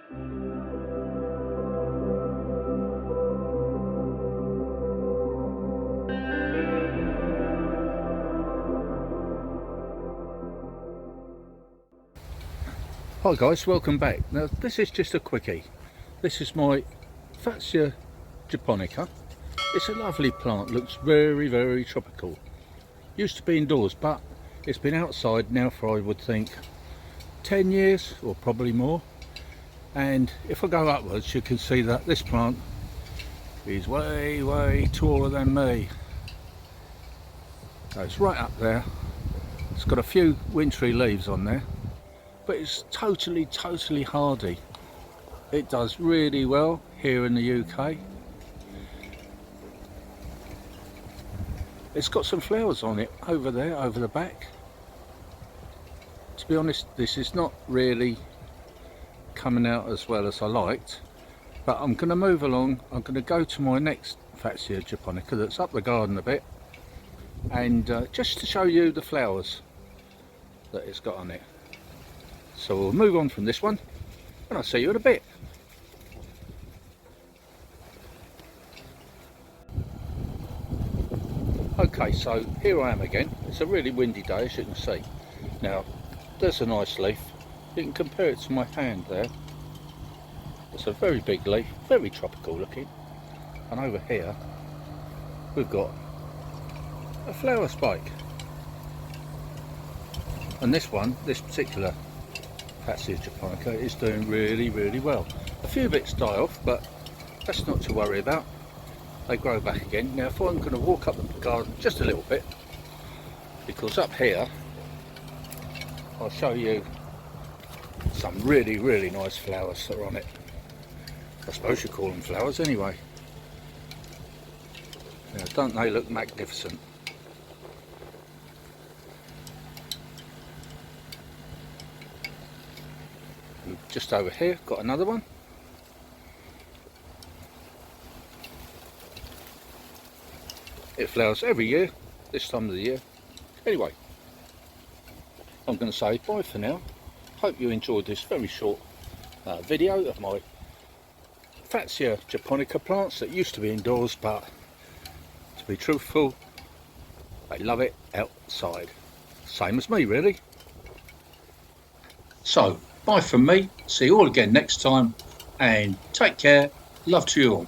Hi guys, welcome back. Now this is just a quickie. This is my Fatsia Japonica. It's a lovely plant, looks very tropical. Used to be indoors, but it's been outside now for, I would think, 10 years or probably more. And if I go upwards, you can see that this plant is way taller than me. So it's right up there. It's got a few wintry leaves on there, but it's totally hardy. It does really well here in the UK. It's got some flowers on it over there, over the back. To be honest, this is not really coming out as well as I liked, but I'm going to move along. I'm going to go to my next Fatsia Japonica that's up the garden a bit, and just to show you the flowers that it's got on it. So we'll move on from this one and I'll see you in a bit. Okay, so here I am again. It's a really windy day, as you can see. Now there's a nice leaf. You can compare it to my hand there. It's a very big leaf, very tropical looking. And over here we've got a flower spike. And this one, this particular Fatsia Japonica, is doing really well. A few bits die off, but that's not to worry about. They grow back again. Now if I'm going to walk up the garden just a little bit, because up here I'll show you some really nice flowers that are on it. I suppose you call them flowers anyway. Now, don't they look magnificent? Just over here, got another one. It flowers every year, this time of the year. Anyway, I'm going to say bye for now. Hope you enjoyed this very short video of my Fatsia Japonica plants that used to be indoors, but to be truthful, I love it outside. Same as me, really. So, bye from me, see you all again next time, and take care, love to you all.